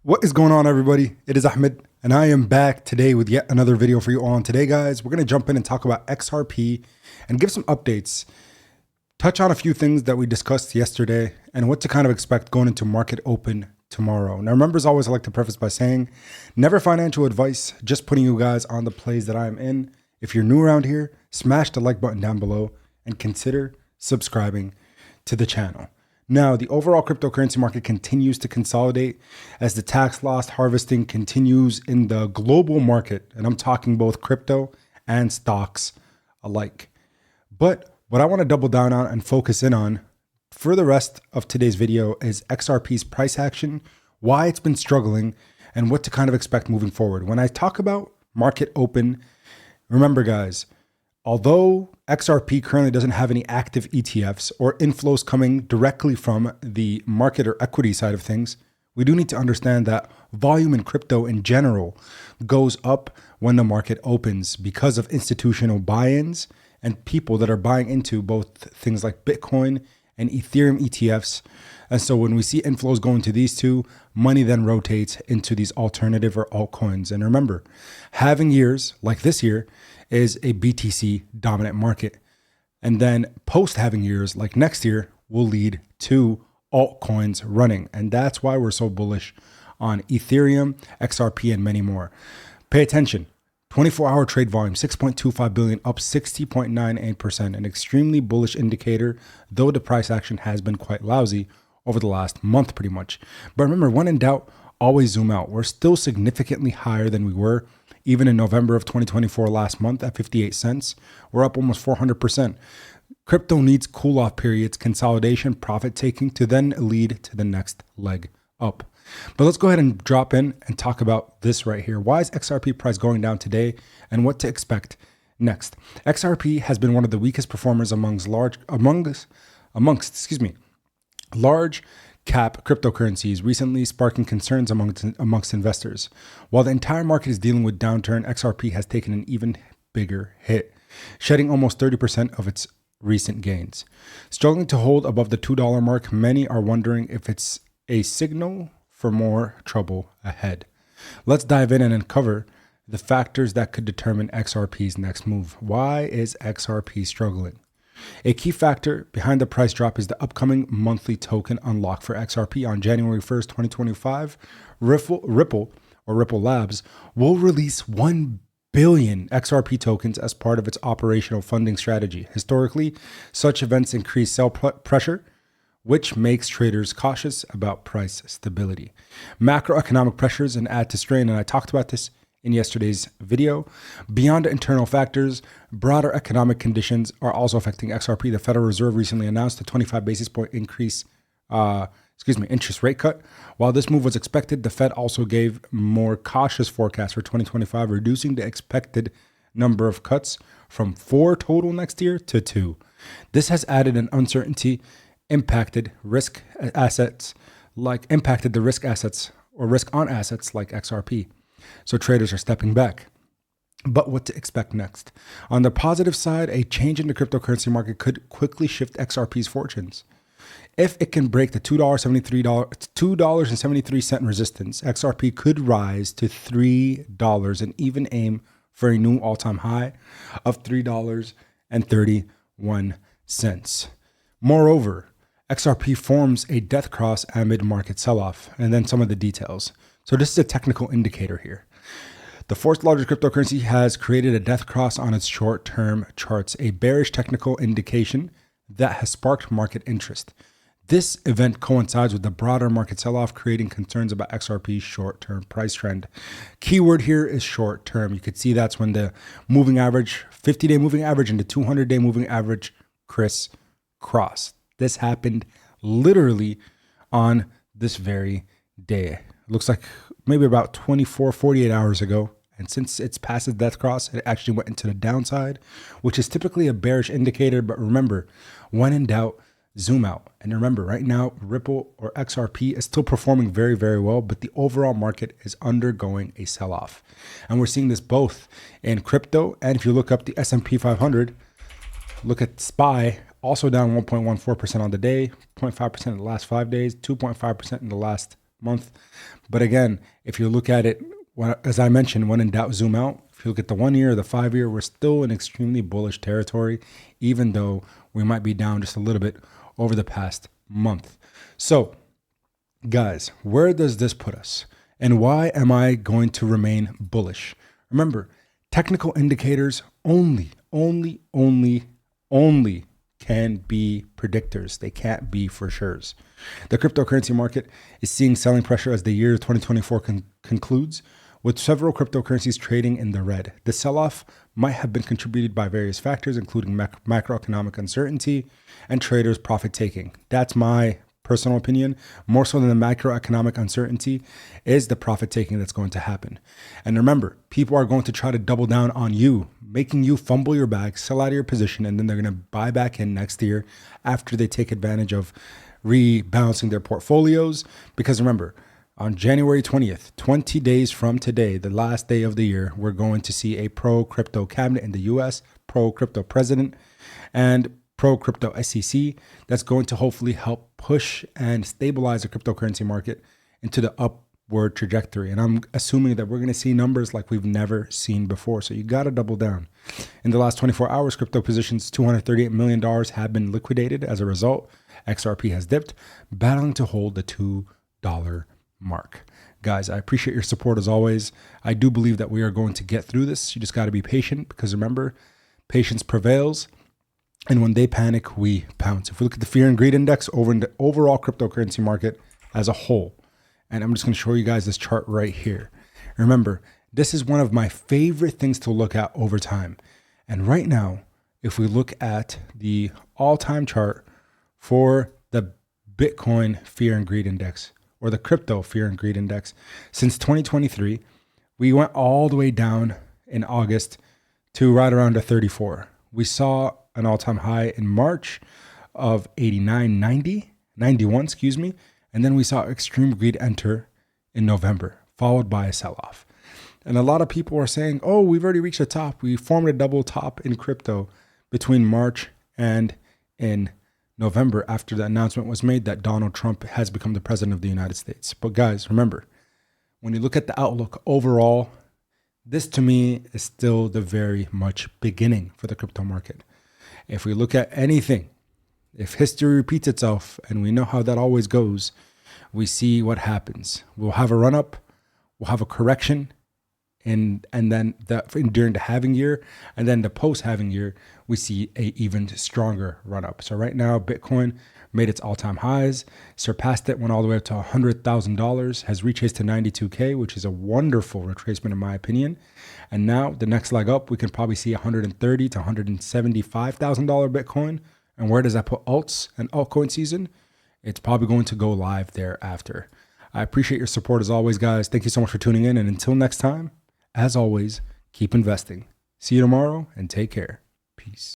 What is going on, everybody? It is Ahmed, and I am back today with yet another video for you all. And today, guys, we're going to jump in and talk about XRP and give some updates, touch on a few things that we discussed yesterday, and what to kind of expect going into market open tomorrow. Now, remember, as always, I like to preface by saying, never financial advice, just putting you guys on the plays that I'm in. If you're new around here, smash the like button down below and consider subscribing to the channel. Now, the overall cryptocurrency market continues to consolidate as the tax loss harvesting continues in the global market. And I'm talking both crypto and stocks alike. But what I want to double down on and focus in on for the rest of today's video is XRP's price action, why it's been struggling, and what to kind of expect moving forward. When I talk about market open, remember, guys, although XRP currently doesn't have any active ETFs or inflows coming directly from the market or equity side of things, we do need to understand that volume in crypto in general goes up when the market opens because of institutional buy-ins and people that are buying into both things like Bitcoin and Ethereum ETFs. And so when we see inflows go into these two, money then rotates into these alternative or altcoins. And remember, having years like this year is a BTC dominant market. And then post having years like next year will lead to altcoins running. And that's why we're so bullish on Ethereum, XRP, and many more. Pay attention. 24-hour trade volume, 6.25 billion, up 60.98%, an extremely bullish indicator, though the price action has been quite lousy over the last month pretty much. But remember, when in doubt, always zoom out. We're still significantly higher than we were even in November of 2024 last month at 58 cents. We're up almost 400%. Crypto needs cool off periods, consolidation, profit taking to then lead to the next leg up. But let's go ahead and drop in and talk about this right here. Why is XRP price going down today and what to expect next? XRP has been one of the weakest performers amongst large cap cryptocurrencies, recently sparking concerns amongst investors. While the entire market is dealing with downturn, XRP has taken an even bigger hit, shedding almost 30% of its recent gains. Struggling to hold above the $2 mark, many are wondering if it's a signal for more trouble ahead. Let's dive in and uncover the factors that could determine XRP's next move. Why is XRP struggling? A key factor behind the price drop is the upcoming monthly token unlock for XRP on January 1st, 2025. Ripple Labs will release 1 billion XRP tokens as part of its operational funding strategy. Historically, such events increase sell pressure, which makes traders cautious about price stability. Macroeconomic pressures and add to strain, and I talked about this in yesterday's video. Beyond internal factors, broader economic conditions are also affecting XRP. The Federal Reserve recently announced a 25 basis point interest rate cut. While this move was expected, the Fed also gave more cautious forecasts for 2025, reducing the expected number of cuts from 4 total next year to 2. This has added an uncertainty, impacted the risk assets or risk on assets like XRP. So traders are stepping back. But what to expect next? On the positive side, a change in the cryptocurrency market could quickly shift XRP's fortunes. If it can break the $2.73 resistance, XRP could rise to $3 and even aim for a new all-time high of $3.31. Moreover, XRP forms a death cross amid market sell-off, and then some of the details. So this is a technical indicator here. The fourth largest cryptocurrency has created a death cross on its short-term charts, a bearish technical indication that has sparked market interest. This event coincides with the broader market sell-off, creating concerns about XRP's short-term price trend. Keyword here is short-term. You could see that's when the moving average, 50-day moving average and the 200-day moving average crisscross. This happened literally on this very day. Looks like maybe about 48 hours ago. And since it's past the death cross, it actually went into the downside, which is typically a bearish indicator. But remember, when in doubt, zoom out. And remember, right now, Ripple or XRP is still performing very, very well, but the overall market is undergoing a sell-off. And we're seeing this both in crypto. And if you look up the S&P 500, look at SPY, also down 1.14% on the day, 0.5% in the last 5 days, 2.5% in the last month. But again, if you look at it, as I mentioned, when in doubt, zoom out. If you look at the 1 year or the 5 year, we're still in extremely bullish territory, even though we might be down just a little bit over the past month. So, guys, where does this put us? And why am I going to remain bullish? Remember, technical indicators only can be predictors. They can't be for sures. The cryptocurrency market is seeing selling pressure as the year 2024 concludes, with several cryptocurrencies trading in the red. The sell-off might have been contributed by various factors, including macroeconomic uncertainty and traders profit taking. That's my personal opinion. More so than the macroeconomic uncertainty is the profit taking that's going to happen. And remember, people are going to try to double down on you, making you fumble your bag, sell out of your position, and then they're going to buy back in next year after they take advantage of rebalancing their portfolios. Because remember, on January 20th, 20 days from today, the last day of the year, we're going to see a pro-crypto cabinet in the US, pro-crypto president, and pro-crypto SEC that's going to hopefully help push and stabilize the cryptocurrency market into the upward trajectory. And I'm assuming that we're going to see numbers like we've never seen before. So you got to double down. In the last 24 hours, crypto positions, $238 million have been liquidated. As a result, XRP has dipped, battling to hold the $2 mark. Guys, I appreciate your support as always. I do believe that we are going to get through this. You just got to be patient, because remember, patience prevails. And when they panic, we pounce. If we look at the fear and greed index over in the overall cryptocurrency market as a whole, and I'm just going to show you guys this chart right here. Remember, this is one of my favorite things to look at over time. And right now, if we look at the all-time chart for the Bitcoin fear and greed index, or the crypto fear and greed index, since 2023, we went all the way down in August to right around a 34. We saw an all-time high in March of 91, excuse me. And then we saw extreme greed enter in November, followed by a sell-off. And a lot of people are saying, oh, we've already reached the top. We formed a double top in crypto between March and in November after the announcement was made that Donald Trump has become the president of the United States. But guys, remember, when you look at the outlook overall, this to me is still the very much beginning for the crypto market. If we look at anything, if history repeats itself, and we know how that always goes, we see what happens. We'll have a run up, we'll have a correction, and then during the halving year, and then the post-halving year, we see a even stronger run up. So right now, Bitcoin made its all-time highs, surpassed it, went all the way up to $100,000, has retraced to 92K, which is a wonderful retracement in my opinion. And now the next leg up, we can probably see $130,000 to $175,000 Bitcoin. And where does that put alts and altcoin season? It's probably going to go live thereafter. I appreciate your support as always, guys. Thank you so much for tuning in. And until next time, as always, keep investing. See you tomorrow and take care. Peace.